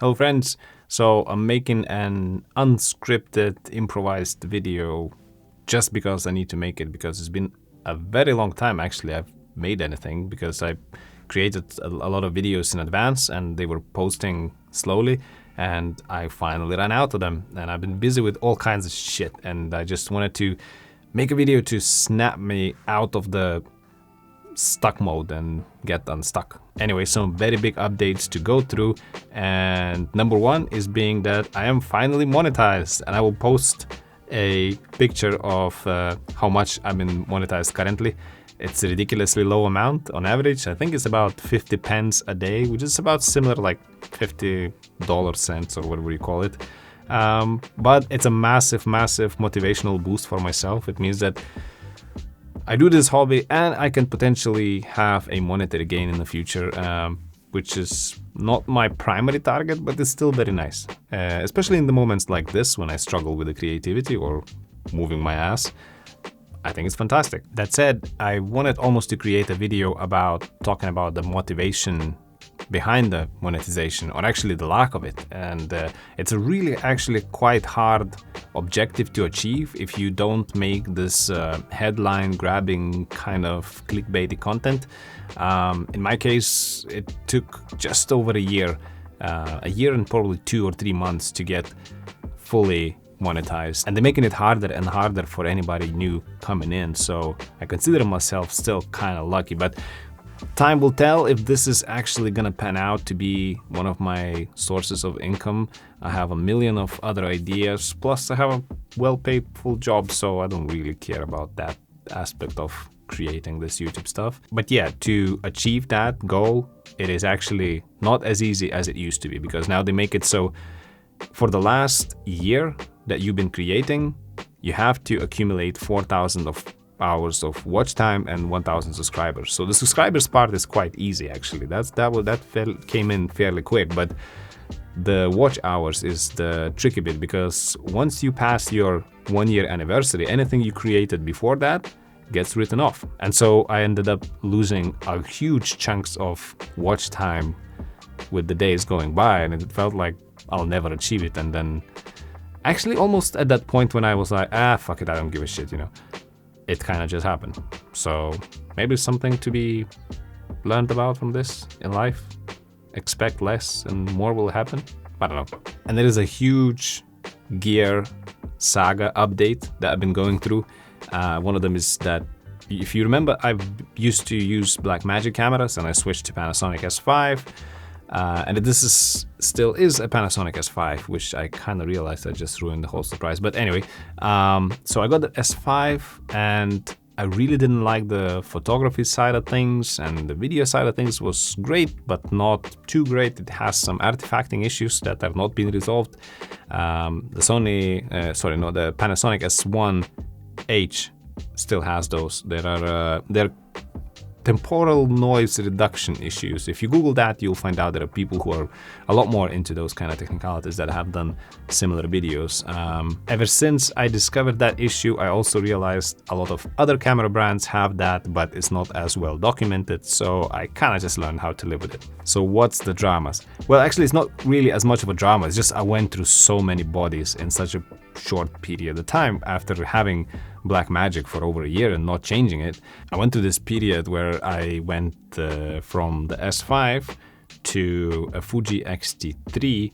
Hello friends, so I'm making an unscripted improvised video just because I need to make it, because it's been a very long time actually I've made anything, because I created a lot of videos in advance and they were posting slowly and I finally ran out of them, and I've been busy with all kinds of shit and I just wanted to make a video to snap me out of the stuck mode and get unstuck. Anyway, some very big updates to go through, and number one is being that I am finally monetized, and I will post a picture of how much I've been monetized currently. It's a ridiculously low amount on average. I think it's about 50 pence a day, which is about similar like $50 cents or whatever you call it. But it's a massive motivational boost for myself. It means that I do this hobby and I can potentially have a monetary gain in the future, which is not my primary target, but it's still very nice. Especially in the moments like this when I struggle with the creativity or moving my ass. I think it's fantastic. That said, I wanted almost to create a video about talking about the motivation behind the monetization, or actually the lack of it, and it's a really actually quite hard objective to achieve if you don't make this headline grabbing kind of clickbaity content. In my case, it took just over a year and probably 2 or 3 months to get fully monetized, and they're making it harder and harder for anybody new coming in, so I consider myself still kind of lucky, but time will tell if this is actually gonna pan out to be one of my sources of income. I have a million of other ideas, plus I have a well-paid full job, so I don't really care about that aspect of creating this YouTube stuff. But yeah, to achieve that goal, it is actually not as easy as it used to be, because now they make it so for the last year that you've been creating, you have to accumulate 4,000 hours of watch time and 1,000 subscribers. So the subscribers part is quite easy actually. That came in fairly quick, but the watch hours is the tricky bit, because once you pass your 1-year anniversary, anything you created before that gets written off. And so I ended up losing a huge chunks of watch time with the days going by, and it felt like I'll never achieve it. And then actually almost at that point when I was like, fuck it, I don't give a shit, you know. It kind of just happened. So maybe something to be learned about from this in life. Expect less and more will happen. I don't know. And there is a huge gear saga update that I've been going through. One of them is that, if you remember, I used to use Blackmagic cameras and I switched to Panasonic S5. And this still is a Panasonic S5, which I kind of realized I just ruined the whole surprise. But anyway, so I got the S5 and I really didn't like the photography side of things, and the video side of things was great, but not too great. It has some artifacting issues that have not been resolved. The Panasonic S1H still has those. They're temporal noise reduction issues. If you Google that, you'll find out there are people who are a lot more into those kind of technicalities that have done similar videos. Ever since I discovered that issue, I also realized a lot of other camera brands have that, but it's not as well documented, so I kind of just learned how to live with it. So what's the dramas? Well, actually, it's not really as much of a drama. It's just I went through so many bodies in such a short period of time after having Blackmagic for over a year and not changing it. I went through this period where I went from the S5 to a Fuji X-T3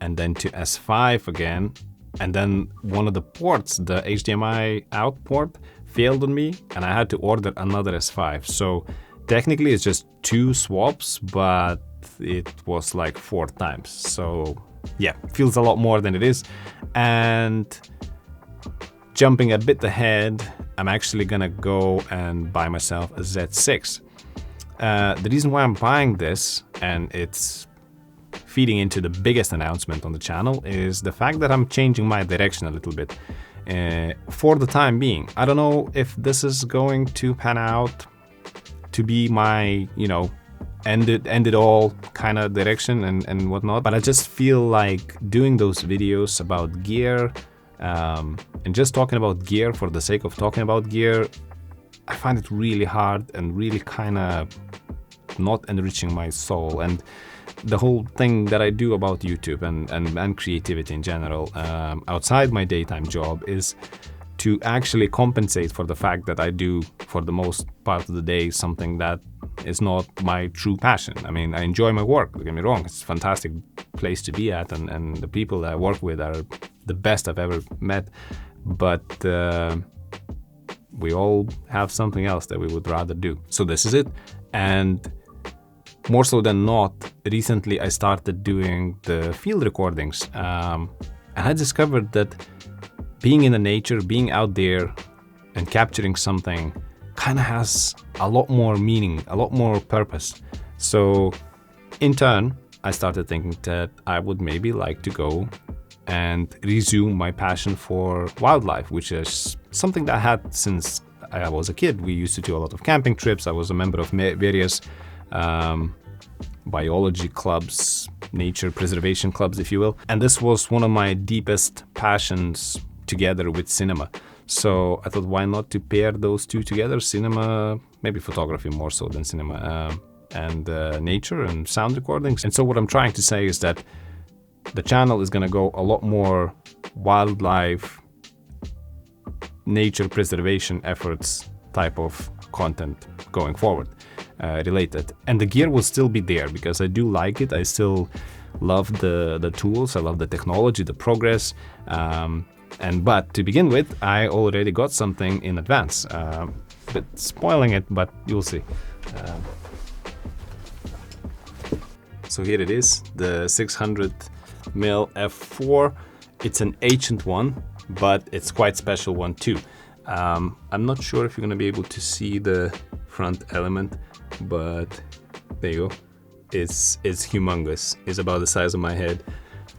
and then to S5 again, and then one of the ports, the HDMI out port, failed on me and I had to order another S5. So technically it's just 2 swaps, but it was like 4 times. So yeah, feels a lot more than it is. And jumping a bit ahead, I'm actually gonna go and buy myself a Z6. The reason why I'm buying this, and it's feeding into the biggest announcement on the channel, is the fact that I'm changing my direction a little bit for the time being. I don't know if this is going to pan out to be my, you know, end it all kind of direction and whatnot, but I just feel like doing those videos about gear and just talking about gear for the sake of talking about gear, I find it really hard and really kind of not enriching my soul. And the whole thing that I do about YouTube and creativity in general outside my daytime job is to actually compensate for the fact that I do, for the most part of the day, something that is not my true passion. I mean, I enjoy my work, don't get me wrong. It's a fantastic place to be at, and the people that I work with are the best I've ever met. But we all have something else that we would rather do. So this is it. And more so than not, recently I started doing the field recordings. And I discovered that being in the nature, being out there and capturing something kind of has a lot more meaning, a lot more purpose. So in turn, I started thinking that I would maybe like to go and resume my passion for wildlife, which is something that I had since I was a kid. We used to do a lot of camping trips. I was a member of various biology clubs, nature preservation clubs, if you will. And this was one of my deepest passions together with cinema. So I thought, why not to pair those two together? Cinema, maybe photography more so than cinema, and nature and sound recordings. And so what I'm trying to say is that the channel is going to go a lot more wildlife, nature preservation efforts type of content going forward, related. And the gear will still be there because I do like it. I still love the tools. I love the technology, the progress. But to begin with, I already got something in advance. But spoiling it, but you'll see. So here it is, the 600mm f4. It's an ancient one, but it's quite special one too. I'm not sure if you're gonna be able to see the front element, but there you go. It's humongous. It's about the size of my head.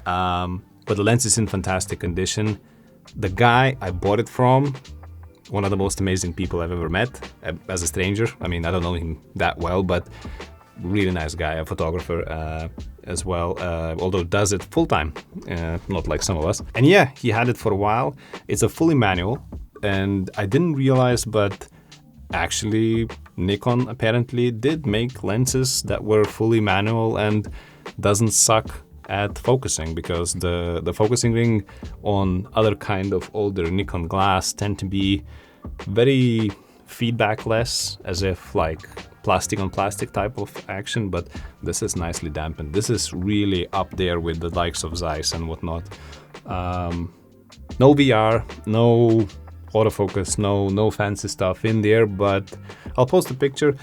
But the lens is in fantastic condition. The guy I bought it from, one of the most amazing people I've ever met as a stranger. I mean, I don't know him that well, but really nice guy, a photographer as well, although does it full-time, not like some of us. And yeah, he had it for a while. It's a fully manual, and I didn't realize, but actually Nikon apparently did make lenses that were fully manual and doesn't suck at focusing, because the focusing ring on other kind of older Nikon glass tend to be very feedbackless, as if like plastic on plastic type of action, but this is nicely dampened. This is really up there with the likes of Zeiss and whatnot. No VR, no autofocus, no fancy stuff in there, but I'll post a picture.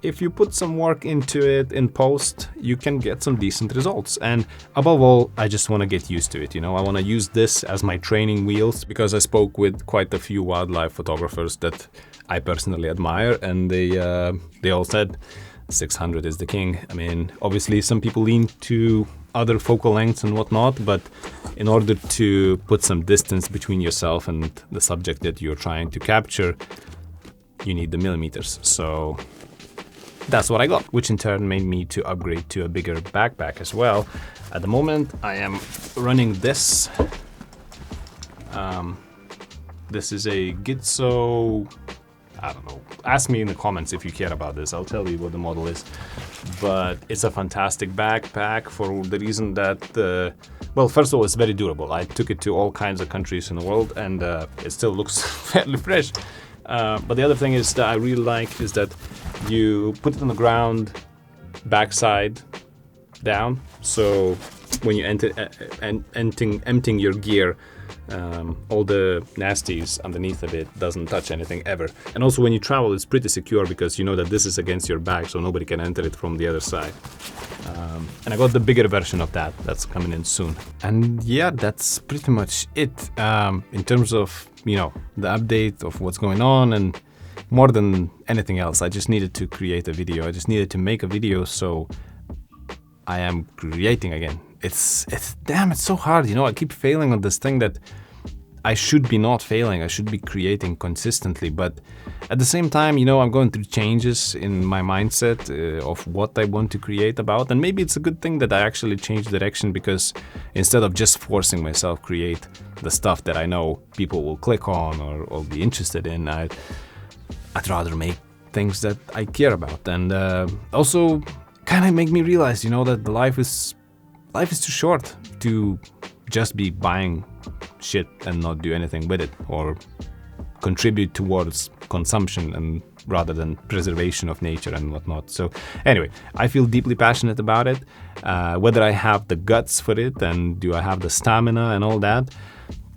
If you put some work into it in post, you can get some decent results. And above all, I just want to get used to it. You know, I want to use this as my training wheels, because I spoke with quite a few wildlife photographers that I personally admire, and they all said 600 is the king. I mean, obviously some people lean to other focal lengths and whatnot, but in order to put some distance between yourself and the subject that you're trying to capture, you need the millimeters. So that's what I got, which in turn made me to upgrade to a bigger backpack as well. At the moment, I am running this. This is a Gitzo, I don't know. Ask me in the comments if you care about this. I'll tell you what the model is. But it's a fantastic backpack for the reason that, well, first of all, it's very durable. I took it to all kinds of countries in the world, and it still looks fairly fresh. But the other thing is that I really like is that you put it on the ground, backside down. So when you emptying your gear, all the nasties underneath of it doesn't touch anything ever. And also when you travel, it's pretty secure, because you know that this is against your back, so nobody can enter it from the other side. And I got the bigger version of that. That's coming in soon. And yeah, that's pretty much it in terms of, you know, the update of what's going on. And more than anything else, I just needed to create a video. I just needed to make a video, so I am creating again. It's damn, it's so hard, you know. I keep failing on this thing that I should be not failing. I should be creating consistently, but at the same time, you know, I'm going through changes in my mindset of what I want to create about, and maybe it's a good thing that I actually change direction, because instead of just forcing myself create the stuff that I know people will click on or be interested in, I'd rather make things that I care about. And also, kind of make me realize, you know, that life is too short to just be buying shit and not do anything with it, or contribute towards consumption and rather than preservation of nature and whatnot. So anyway, I feel deeply passionate about it. Whether I have the guts for it and do I have the stamina and all that,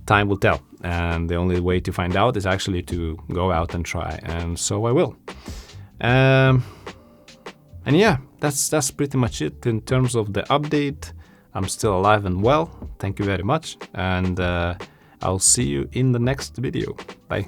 time will tell. And the only way to find out is actually to go out and try. And so I will. And yeah, that's pretty much it in terms of the update. I'm still alive and well. Thank you very much. And I'll see you in the next video. Bye.